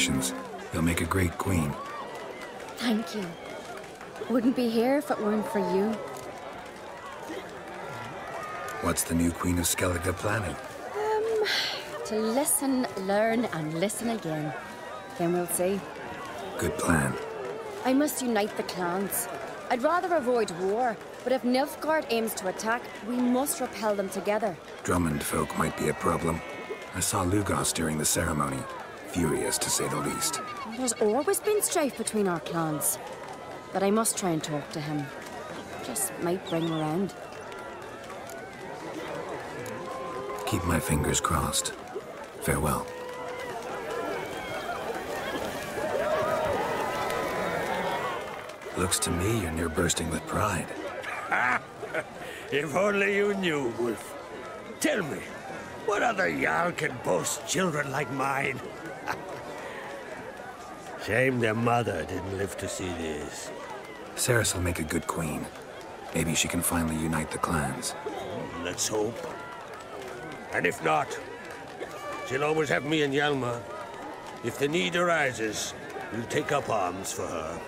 Congratulations. You'll make a great queen. Thank you. Wouldn't be here if it weren't for you. What's the new Queen of Skellige planning? To listen, learn, and listen again. Then we'll see. Good plan. I must unite the clans. I'd rather avoid war, but if Nilfgaard aims to attack, we must repel them together. Drummond folk might be a problem. I saw Lugos during the ceremony. Furious, to say the least. There's always been strife between our clans. But I must try and talk to him. Just might bring him around. Keep my fingers crossed. Farewell. Looks to me you're near bursting with pride. If only you knew, Wolf. Tell me, what other Jarl can boast children like mine? Shame their mother didn't live to see this. Cerys will make a good queen. Maybe she can finally unite the clans. Let's hope. And if not, she'll always have me and Hjalmar. If the need arises, we'll take up arms for her.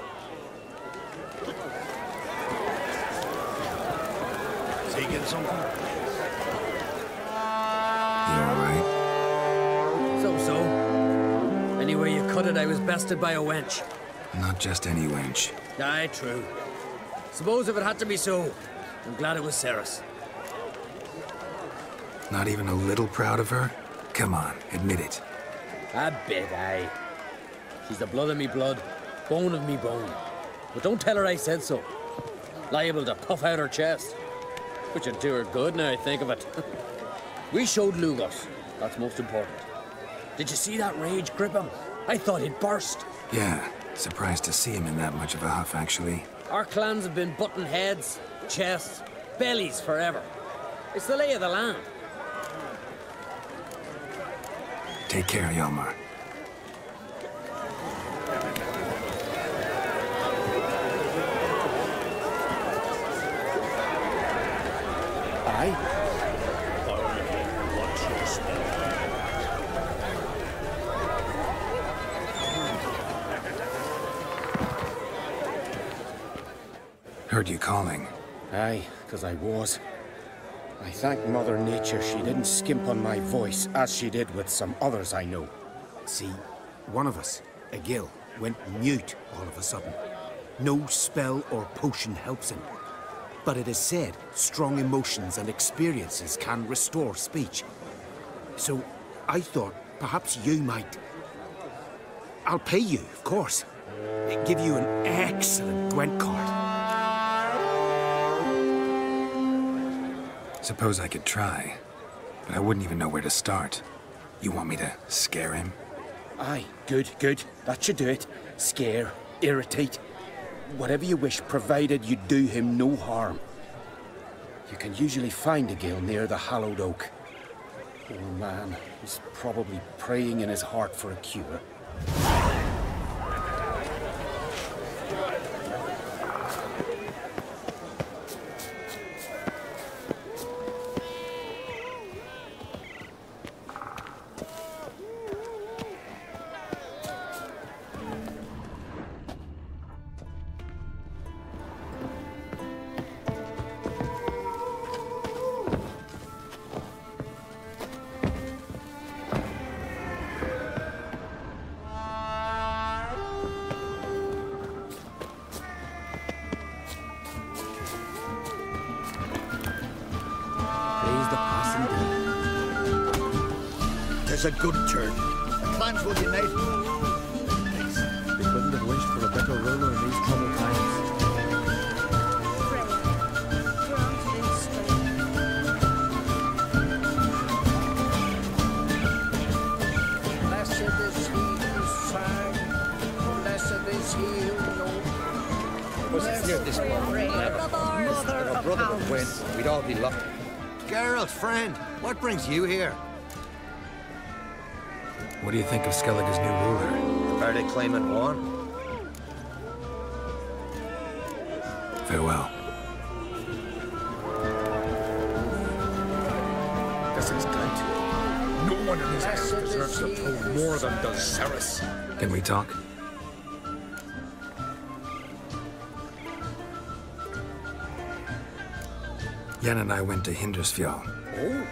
Is he getting something? You alright? So-so. Anyway you cut it, I was bested by a wench. Not just any wench. Aye, true. Suppose if it had to be so, I'm glad it was Cerys. Not even a little proud of her? Come on, admit it. A bit, aye. She's the blood of me blood, bone of me bone. But don't tell her I said so. Liable to puff out her chest. Which would do her good now I think of it. We showed Lugos. That's most important. Did you see that rage grip him? I thought he'd burst. Yeah, surprised to see him in that much of a huff, actually. Our clans have been butting heads, chests, bellies forever. It's the lay of the land. Take care, Hjalmar. Aye. Heard you calling. Aye, 'cause I was. I thank Mother Nature she didn't skimp on my voice, as she did with some others I know. See, one of us, a gill, went mute all of a sudden. No spell or potion helps him. But it is said strong emotions and experiences can restore speech. So I thought perhaps you might... I'll pay you, of course. Give you an excellent Gwent card. Suppose I could try, but I wouldn't even know where to start. You want me to scare him? Aye, good, good. That should do it. Scare, irritate. Whatever you wish, provided you do him no harm. You can usually find a gill near the hallowed oak. Poor man, he's probably praying in his heart for a cure. A good turn. The clans will unite. They couldn't have wished for a better ruler in these troubled times. Blessed is he who sang, blessed is he who knows. Was it near this one? If a brother went, we'd all be lucky. Geralt, friend, what brings you here? What do you think of Skellige's new ruler? Are they claiming war? Farewell. This is good. No one in his house deserves the throne more than does Cerys. Can we talk? Jan and I went to Hindersfjall. Oh?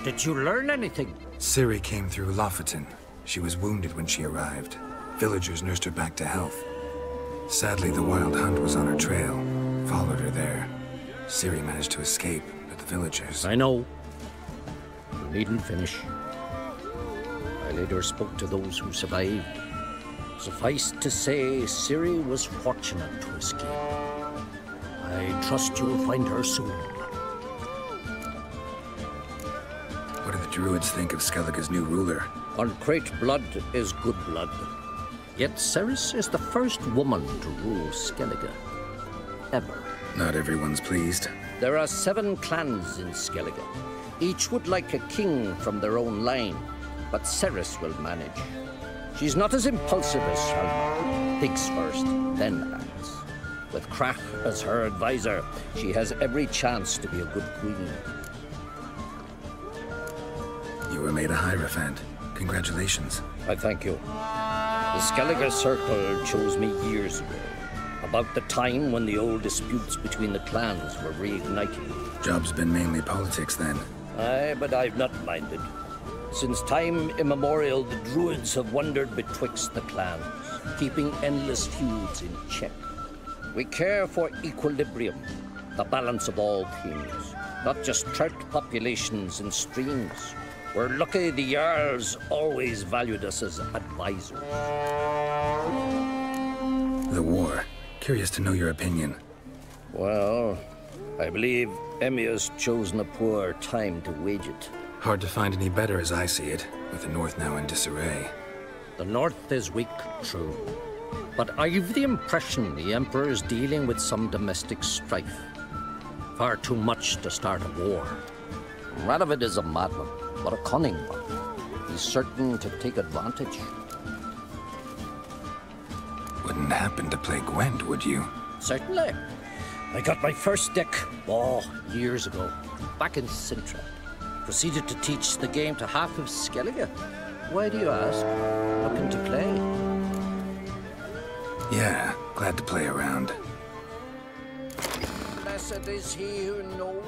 Did you learn anything? Ciri came through Lofoten. She was wounded when she arrived. Villagers nursed her back to health. Sadly, the Wild Hunt was on her trail. Followed her there. Ciri managed to escape, but the villagers... I know. You needn't finish. I later spoke to those who survived. Suffice to say, Ciri was fortunate to escape. I trust you'll find her soon. What do the Druids think of Skellige's new ruler? Uncrate blood is good blood. Yet Ceres is the first woman to rule Skellige. Ever. Not everyone's pleased. There are 7 clans in Skellige. Each would like a king from their own line, but Ceres will manage. She's not as impulsive as Hjalmar. Thinks first, then acts. With Krach as her advisor, she has every chance to be a good queen. You were made a Hierophant. Congratulations. I thank you. The Skellige Circle chose me years ago, about the time when the old disputes between the clans were reigniting. Job's been mainly politics then. Aye, but I've not minded. Since time immemorial, the Druids have wandered betwixt the clans, keeping endless feuds in check. We care for equilibrium, the balance of all things, not just trout populations and streams. We're lucky the Jarls always valued us as advisors. The war. Curious to know your opinion. Well, I believe Emmir's chosen a poor time to wage it. Hard to find any better as I see it, with the North now in disarray. The North is weak, true. But I've the impression the Emperor is dealing with some domestic strife. Far too much to start a war. Radovid is a madman, but a cunning one. He's certain to take advantage. Wouldn't happen to play Gwent, would you? Certainly. I got my first deck, years ago, back in Sintra. Proceeded to teach the game to half of Skellige. Why do you ask? Looking to play? Yeah, glad to play around. Blessed is he who knows.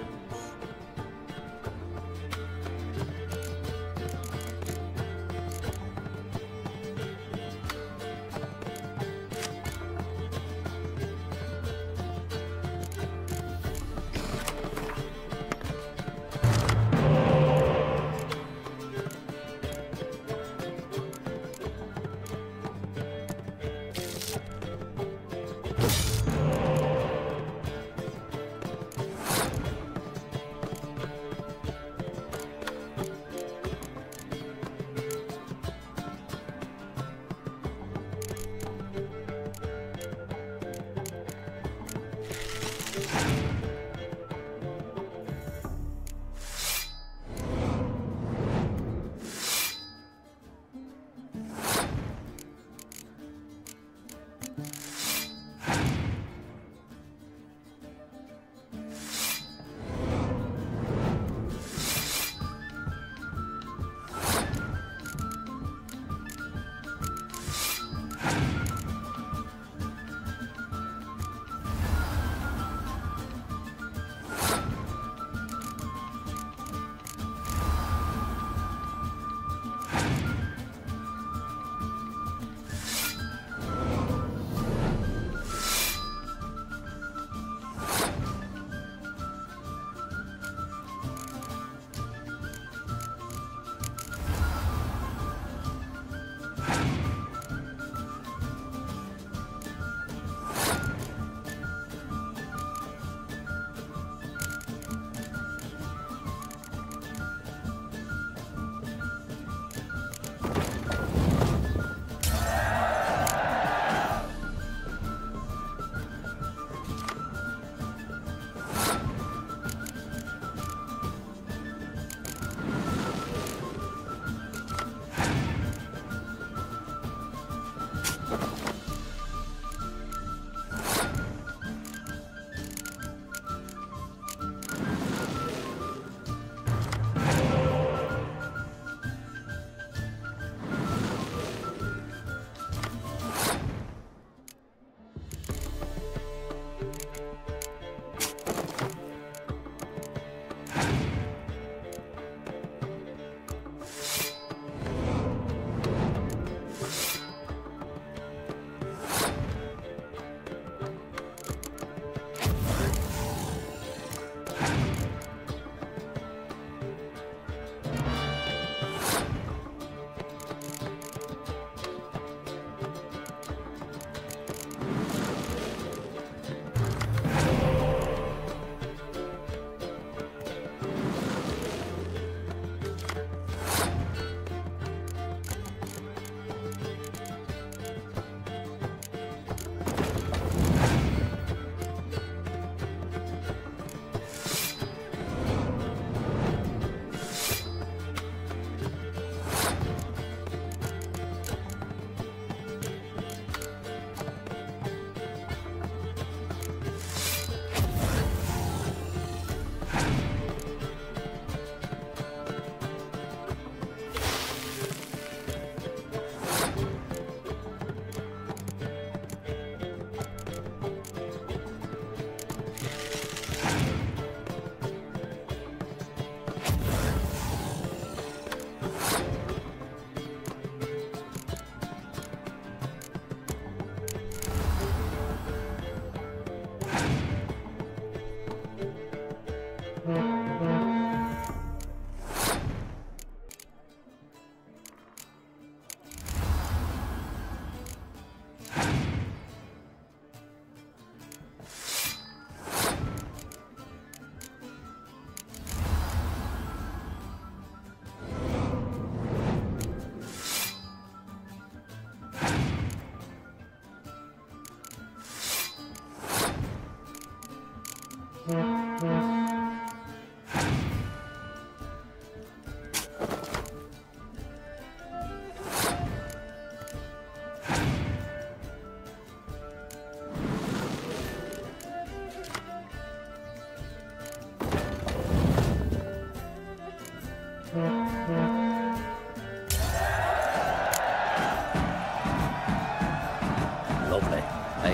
Lovely.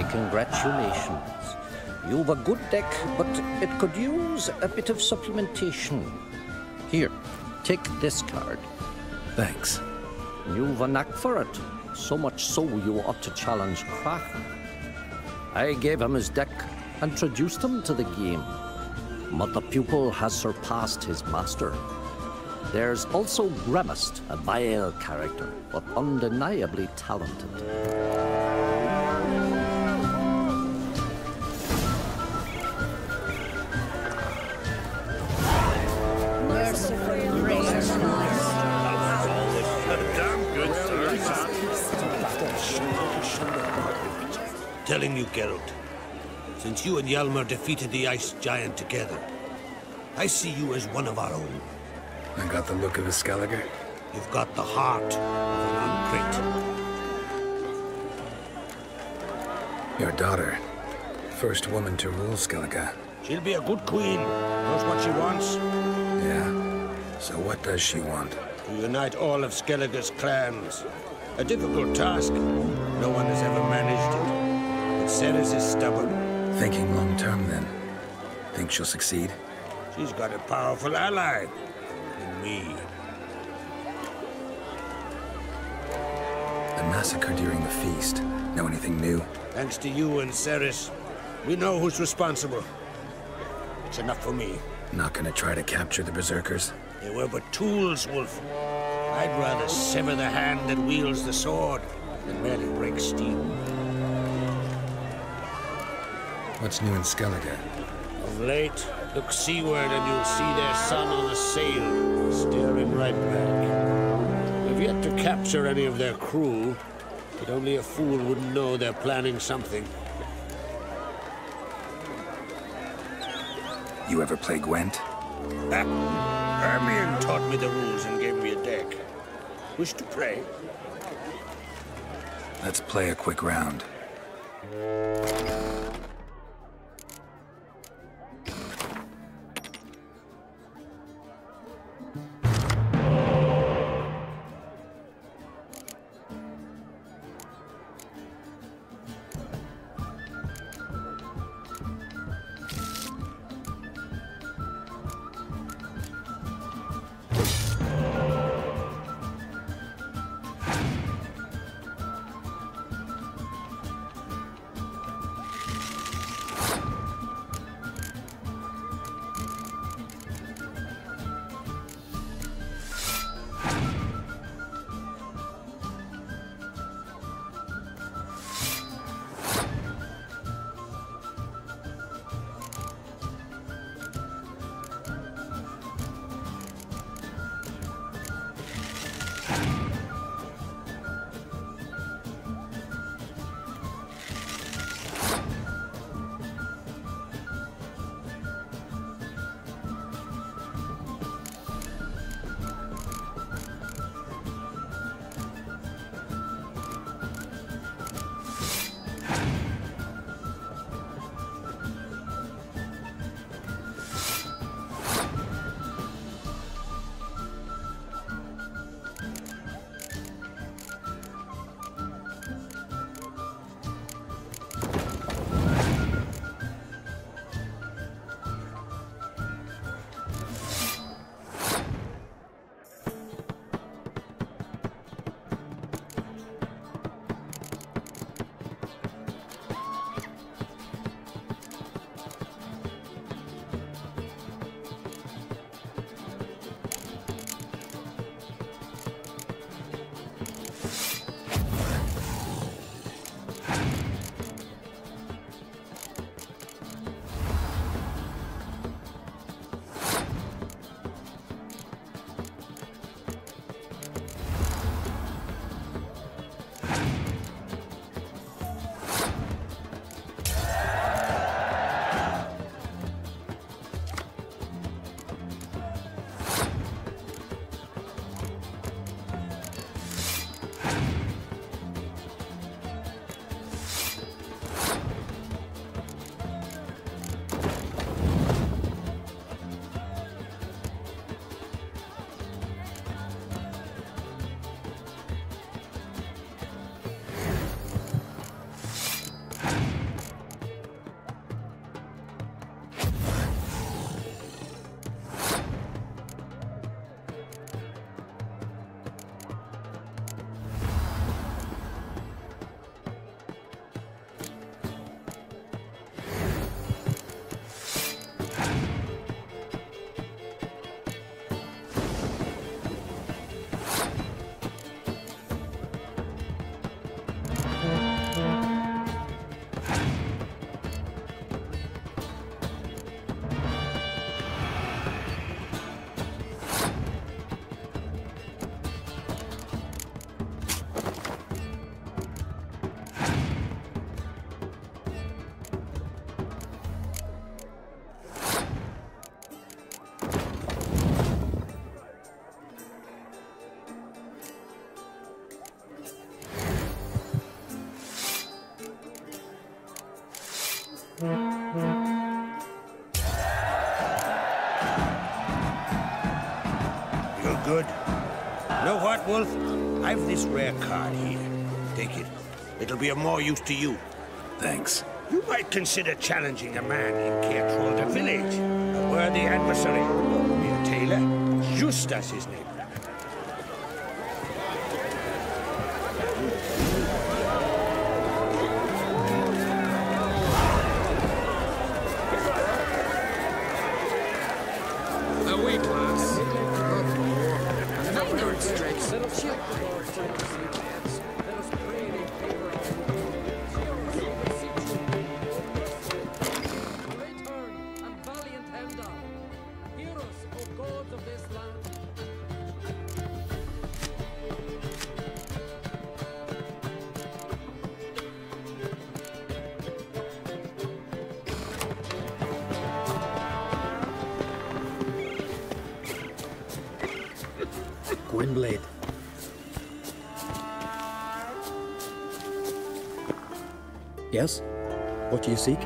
Congratulations. You've a good deck, but it could use a bit of supplementation. Here, take this card. Thanks. You've a knack for it. So much so you ought to challenge Kraken. I gave him his deck, introduced him to the game. But the pupil has surpassed his master. There's also Gramist, a vile character, but undeniably talented. Telling you, Geralt, since you and Hjalmar defeated the ice giant together, I see you as one of our own. I got the look of a Skelliger. You've got the heart of an Uncrit. Your daughter. First woman to rule Skellige. She'll be a good queen. Knows what she wants. Yeah. So what does she want? To unite all of Skellige's clans. A difficult task. No one has ever managed it. But Ceres is stubborn. Thinking long-term, then. Think she'll succeed? She's got a powerful ally. In me. The massacre during the feast. Know anything new? Thanks to you and Ceres, we know who's responsible. It's enough for me. Not gonna try to capture the berserkers? They were but tools, Wolf. I'd rather sever the hand that wields the sword than merely break steel. What's new in Skellige? Of late, look seaward and you'll see their sun on a sail, staring right back. We've yet to capture any of their crew, but only a fool wouldn't know they're planning something. You ever play Gwent? Hermione taught me the rules and gave me a deck. Wish to play? Let's play a quick round. You're good. You know what, Wolf? I've this rare card here. Take it. It'll be of more use to you. Thanks. You might consider challenging a man in control the village. A worthy adversary. Mere tailor. Justus his name. Away, class. Not more. No nerd strikes. Gwynblade. Yes? What do you seek?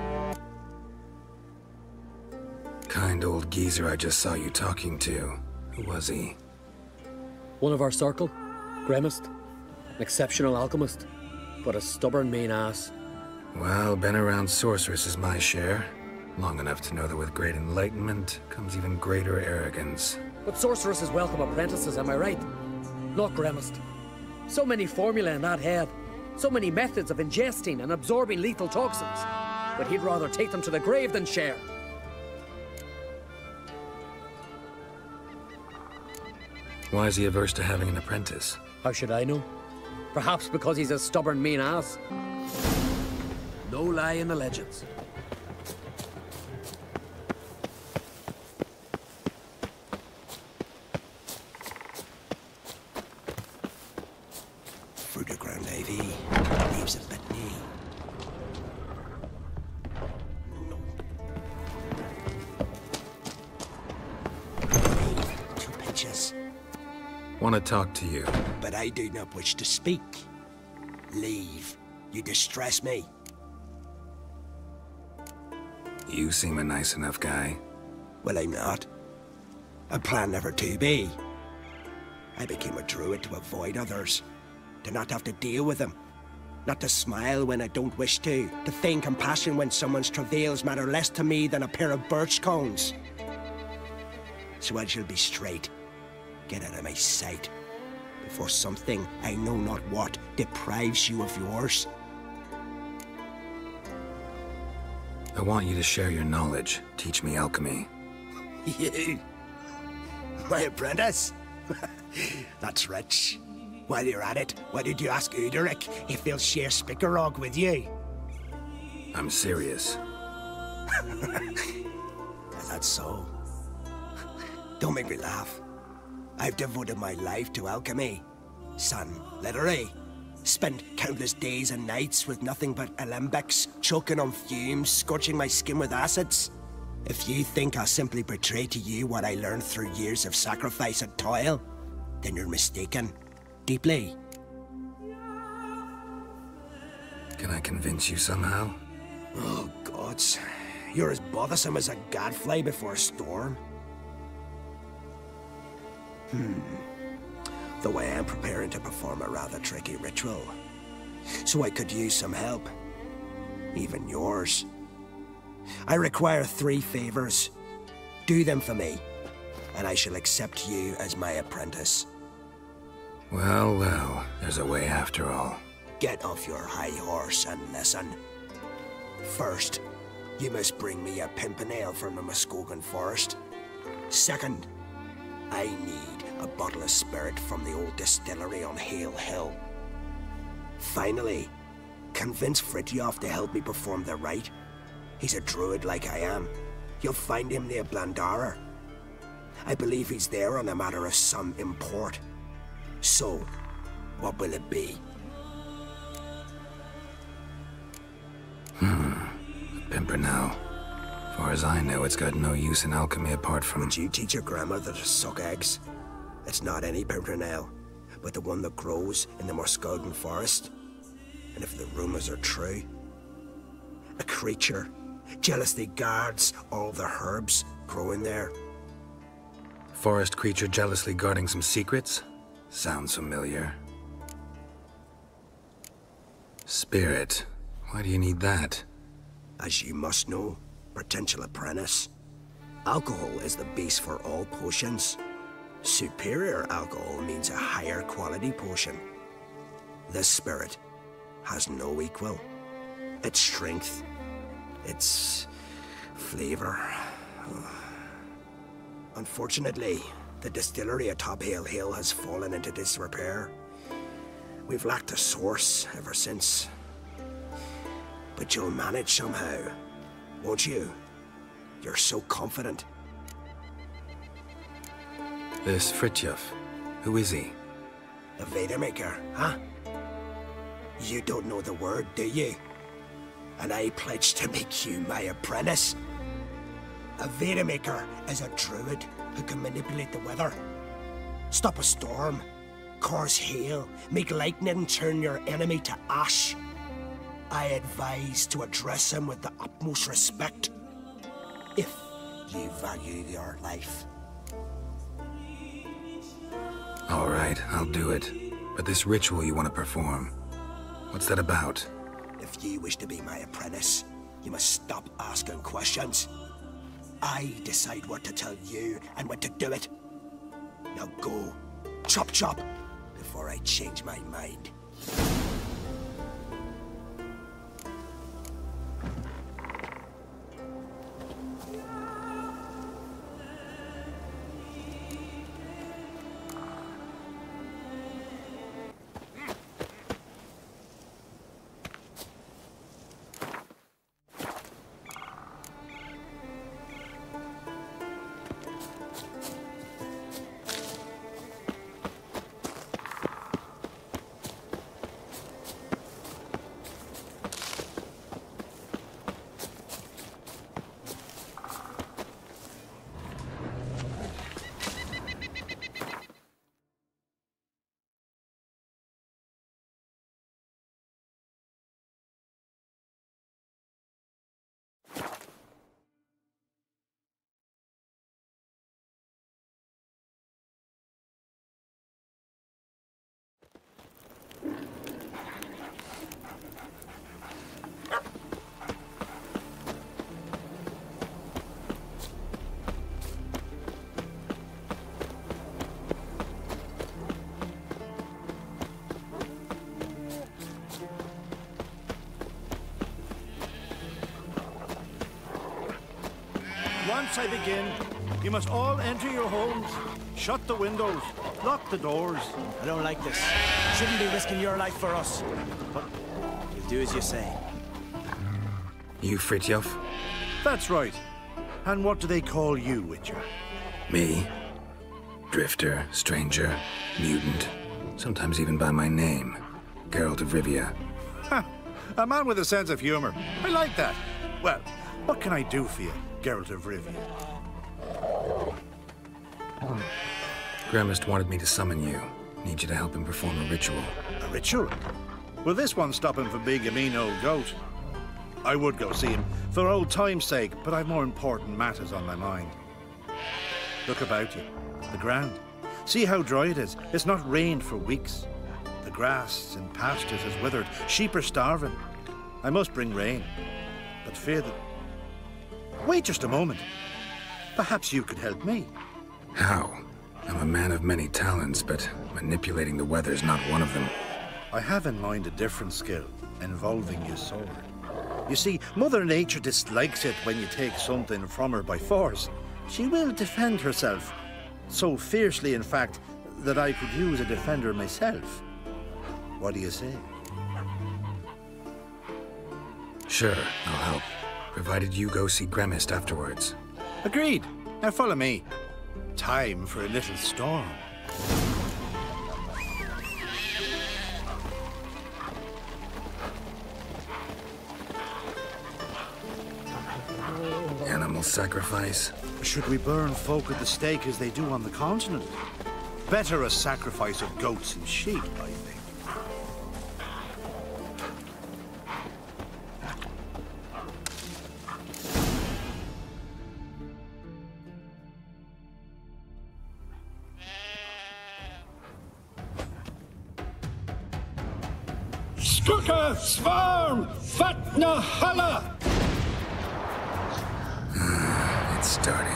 Kind old geezer I just saw you talking to. Who was he? One of our circle. Grimmist. An exceptional alchemist. But a stubborn main ass. Well, been around sorceresses my share. Long enough to know that with great enlightenment comes even greater arrogance. But sorceresses welcome apprentices, am I right? Not Grimmist. So many formulae in that head. So many methods of ingesting and absorbing lethal toxins. But he'd rather take them to the grave than share. Why is he averse to having an apprentice? How should I know? Perhaps because he's a stubborn mean ass. No lie in the legends. Through the ground ivy, leaves a bit new. Two pitches. Want to talk to you. But I do not wish to speak. Leave. You distress me. You seem a nice enough guy. Well, I'm not. I plan never to be. I became a druid to avoid others. To not have to deal with them. Not to smile when I don't wish to. To feign compassion when someone's travails matter less to me than a pair of birch cones. So I shall be straight. Get out of my sight. Before something, I know not what, deprives you of yours. I want you to share your knowledge. Teach me alchemy. You? My apprentice? That's rich. While you're at it, why did you ask Uderic if he'll share Spickerog with you? I'm serious. Is that so? Don't make me laugh. I've devoted my life to alchemy. Son, literally. Spent countless days and nights with nothing but alembics, choking on fumes, scorching my skin with acids. If you think I'll simply betray to you what I learned through years of sacrifice and toil, then you're mistaken. Deeply. Can I convince you somehow? Oh, gods. You're as bothersome as a gadfly before a storm. Though I am preparing to perform a rather tricky ritual. So I could use some help. Even yours. I require 3 favors. Do them for me, and I shall accept you as my apprentice. Well, well, there's a way after all. Get off your high horse and listen. First, you must bring me a pimpernel from the Muskogan forest. Second, I need a bottle of spirit from the old distillery on Hale Hill. Finally, convince Fritjof to help me perform the rite. He's a druid like I am. You'll find him near Blandara. I believe he's there on a matter of some import. So, what will it be? Pimpernel. Far as I know, it's got no use in alchemy apart from... Would you teach your grandmother to suck eggs? It's not any pimpernel, but the one that grows in the Muskogan forest. And if the rumors are true, a creature jealously guards all the herbs growing there. Forest creature jealously guarding some secrets? Sounds familiar. Spirit. Why do you need that? As you must know, potential apprentice, alcohol is the base for all potions. Superior alcohol means a higher quality potion. This spirit has no equal. Its strength, its flavor. Unfortunately, the distillery atop Hale Hill has fallen into disrepair. We've lacked a source ever since. But you'll manage somehow, won't you? You're so confident. This Fritjof, who is he? A Veda maker, huh? You don't know the word, do you? And I pledge to make you my apprentice. A Veda maker is a druid who can manipulate the weather. Stop a storm, cause hail, make lightning turn your enemy to ash. I advise to address him with the utmost respect, if you value your life. All right, I'll do it. But this ritual you want to perform, what's that about? If you wish to be my apprentice, you must stop asking questions. I decide what to tell you and when to do it. Now go, chop chop, before I change my mind. Once I begin, you must all enter your homes, shut the windows, lock the doors. I don't like this. You shouldn't be risking your life for us. But you'll do as you say. You Fritjof? That's right. And what do they call you, Witcher? Me? Drifter, stranger, mutant. Sometimes even by my name. Geralt of Rivia. Ha! A man with a sense of humor. I like that. Well, what can I do for you, Geralt of Rivia? Gremist wanted me to summon you. Need you to help him perform a ritual. A ritual? Will this one stop him from being a mean old goat? I would go see him, for old time's sake, but I've more important matters on my mind. Look about you. The ground. See how dry it is. It's not rained for weeks. The grass in pastures has withered. Sheep are starving. I must bring rain, but fear that... Wait just a moment. Perhaps you could help me. How? I'm a man of many talents, but manipulating the weather's not one of them. I have in mind a different skill, involving your sword. You see, Mother Nature dislikes it when you take something from her by force. She will defend herself. So fiercely, in fact, that I could use a defender myself. What do you say? Sure, I'll help. Provided you go see Gremist afterwards. Agreed. Now follow me. Time for a little storm. Animal sacrifice? Should we burn folk at the stake as they do on the continent? Better a sacrifice of goats and sheep, I think. Tuka, Svarm, Fatna, Hala! It's starting.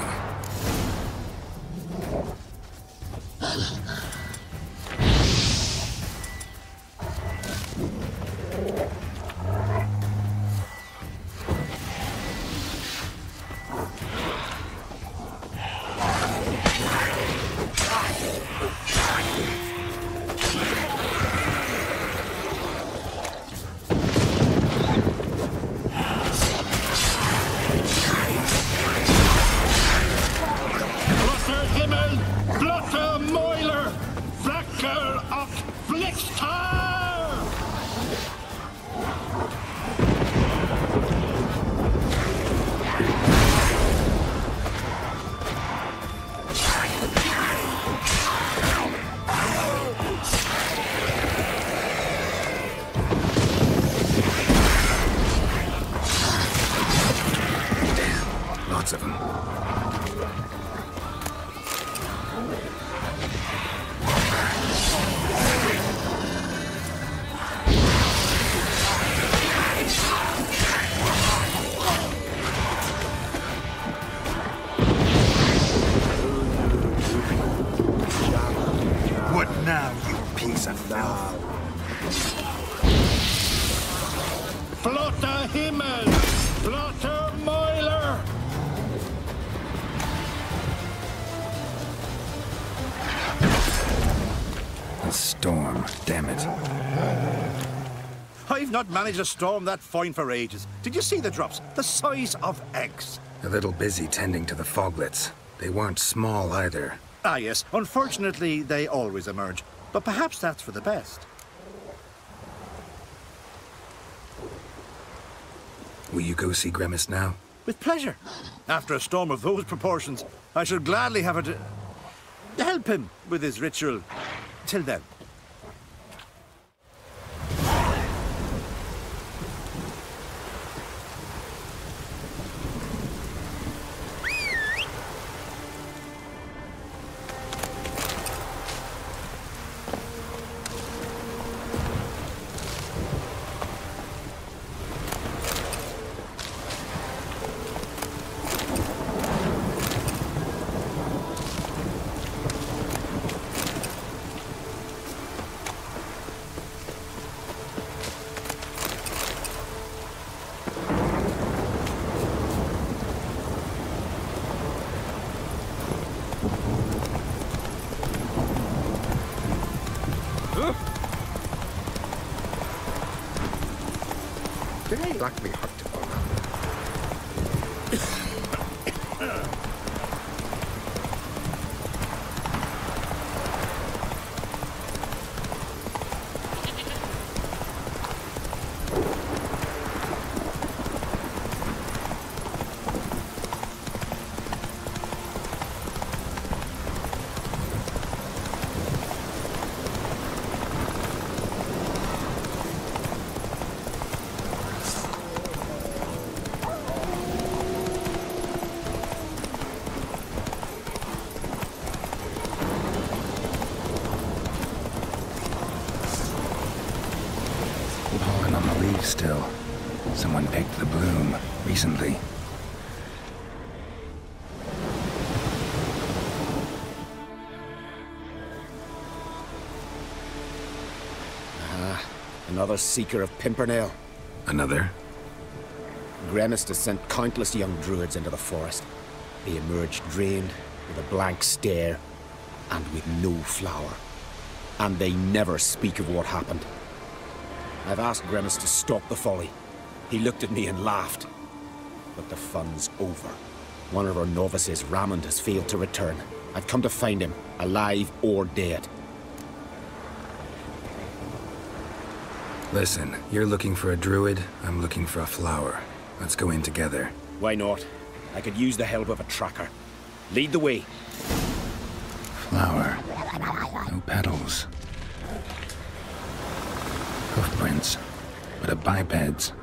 Lots of them. What now, you piece of filth? Flotta Himmel! Flotta Moiler! A storm, damn it. I've not managed a storm that fine for ages. Did you see the drops? The size of eggs. A little busy tending to the foglets. They weren't small either. Ah, yes. Unfortunately, they always emerge. But perhaps that's for the best. Will you go see Grimace now? With pleasure. After a storm of those proportions, I should gladly have her to help him with his ritual. Till then. Blackly hurt. Pollen on the leaves still. Someone picked the bloom recently. Another seeker of Pimpernel. Another? Grimace has sent countless young druids into the forest. They emerge drained, with a blank stare, and with no flower. And they never speak of what happened. I've asked Grimace to stop the folly. He looked at me and laughed. But the fun's over. One of our novices, Ramond, has failed to return. I've come to find him, alive or dead. Listen, you're looking for a druid, I'm looking for a flower. Let's go in together. Why not? I could use the help of a tracker. Lead the way. Flower. No petals. Hoofprints, but a biped's.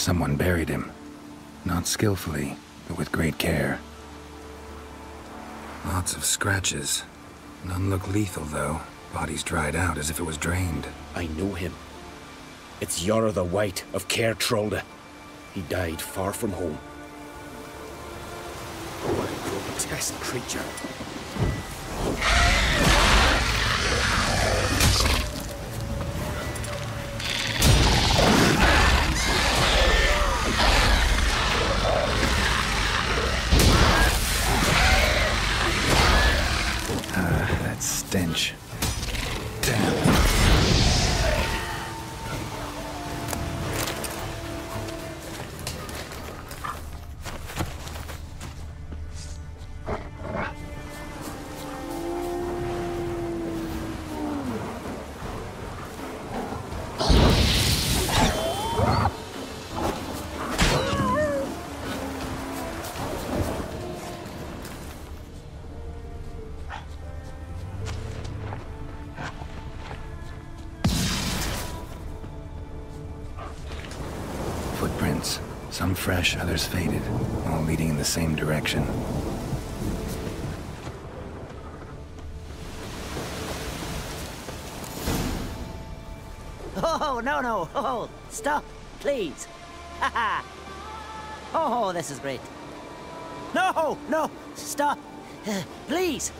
Someone buried him. Not skillfully, but with great care. Lots of scratches. None look lethal, though. Body's dried out as if it was drained. I know him. It's Yara the White of Caer Trolde. He died far from home. What a grotesque creature. That stench. Damn. Footprints. Some fresh, others faded, all leading in the same direction. Oh, no. Oh, stop, please. Haha. Oh, this is great. No, stop. Please.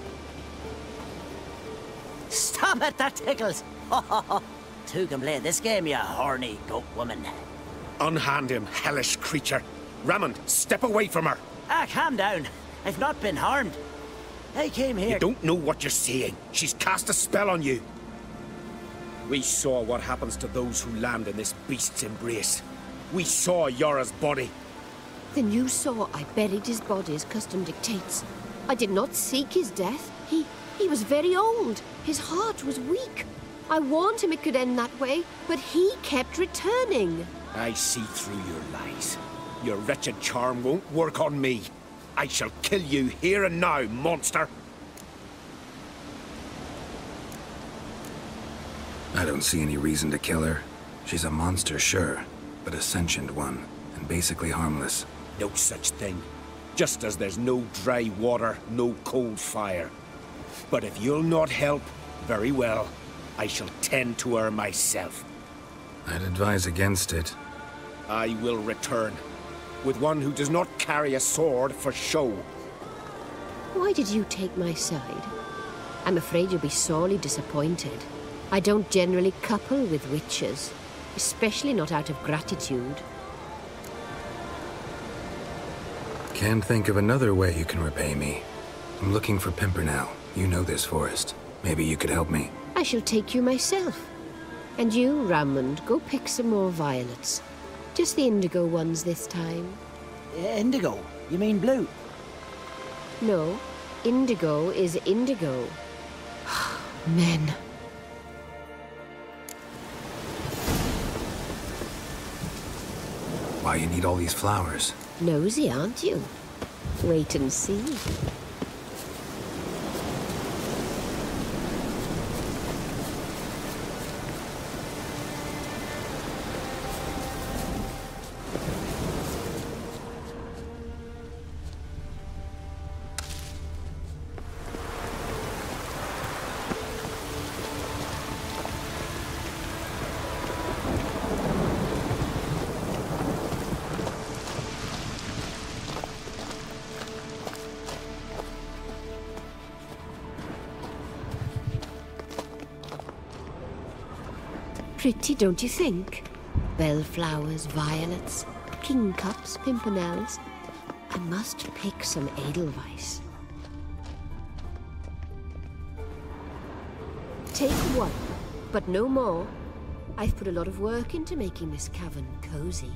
Stop it, that tickles. Two can play this game, you horny goat woman. Unhand him, hellish creature. Raymond, step away from her. Calm down. I've not been harmed. I came here... You don't know what you're saying. She's cast a spell on you. We saw what happens to those who land in this beast's embrace. We saw Yara's body. Then you saw I buried his body as custom dictates. I did not seek his death. He was very old. His heart was weak. I warned him it could end that way, but he kept returning. I see through your lies. Your wretched charm won't work on me. I shall kill you here and now, monster. I don't see any reason to kill her. She's a monster, sure, but a sentient one, and basically harmless. No such thing. Just as there's no dry water, no cold fire. But if you'll not help, very well. I shall tend to her myself. I'd advise against it. I will return, with one who does not carry a sword for show. Why did you take my side? I'm afraid you'll be sorely disappointed. I don't generally couple with witches, especially not out of gratitude. Can't think of another way you can repay me. I'm looking for Pimpernel. You know this forest. Maybe you could help me. I shall take you myself. And you, Raymond, go pick some more violets. Just the indigo ones this time. Indigo? You mean blue? No, indigo is indigo. Men. Why you need all these flowers? Nosy, aren't you? Wait and see. Pretty, don't you think? Bellflowers, violets, kingcups, pimpernels. I must pick some edelweiss. Take one, but no more. I've put a lot of work into making this cavern cozy.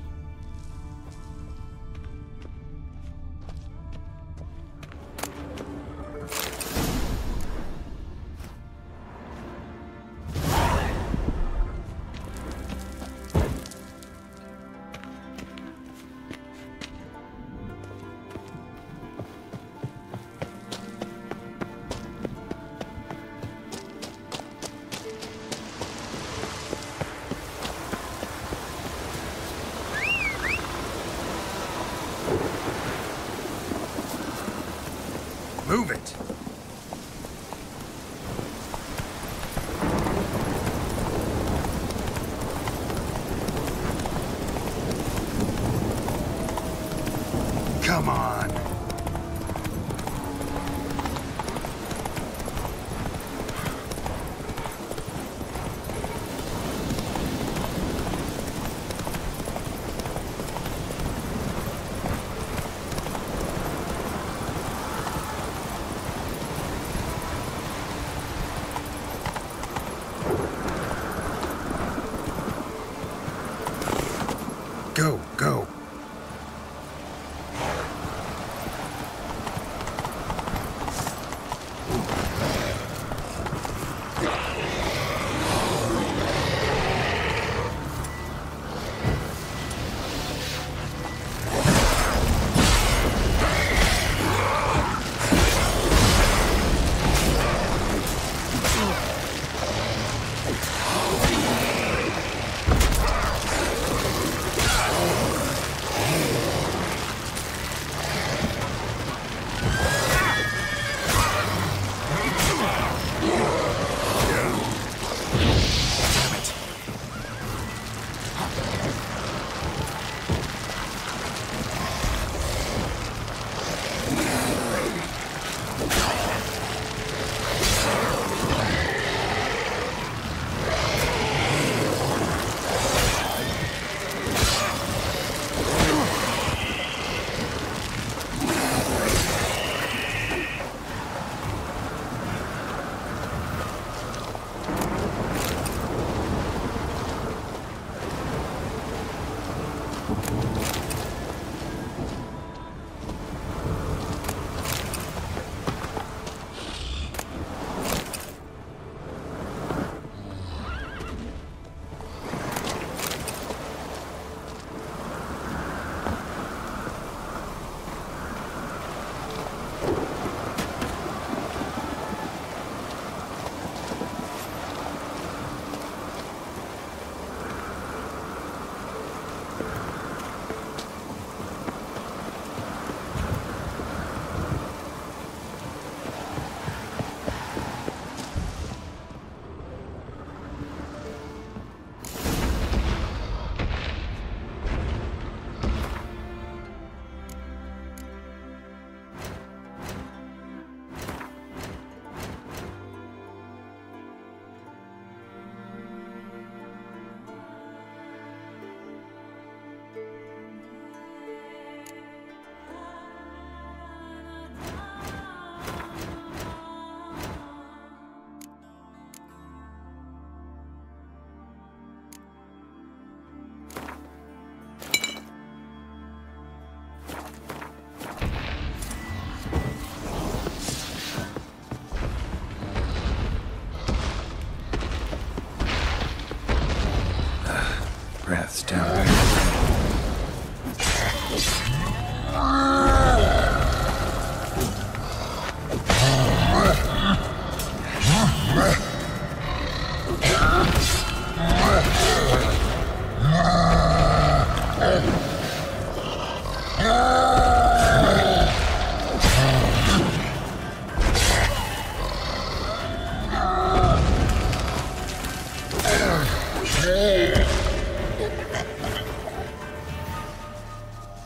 down very slow.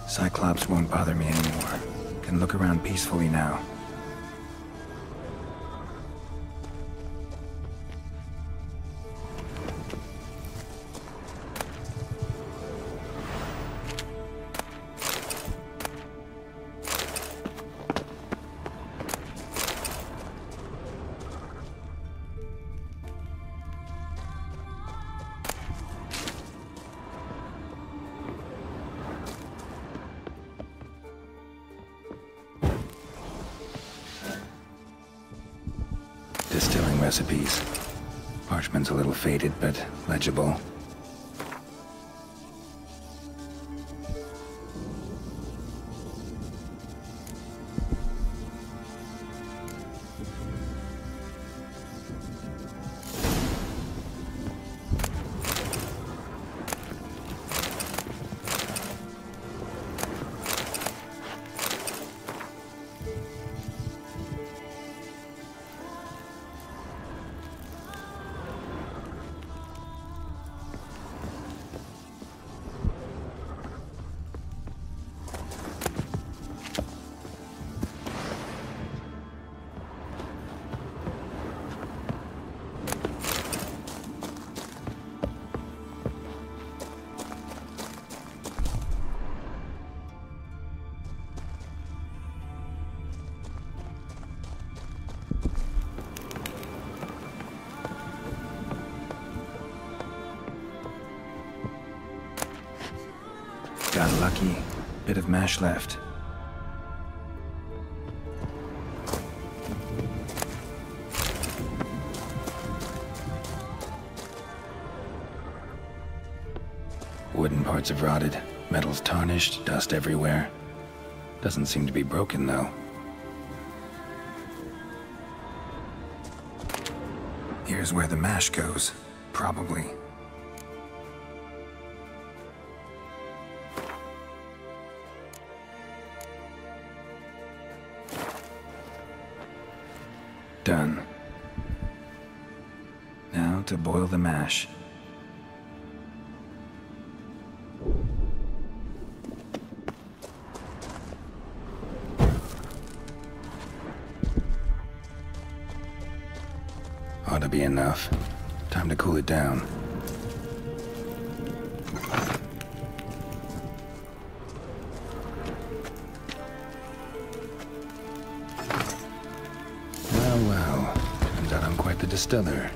Cyclops won't bother me anymore. Can look around peacefully now. Distilling recipes. Parchment's a little faded, but legible. Got lucky. Bit of mash left. Wooden parts have rotted. Metal's tarnished, dust everywhere. Doesn't seem to be broken, though. Here's where the mash goes. Probably. Done. Now to boil the mash. Ought to be enough. Time to cool it down. Well, turns out I'm quite the distiller.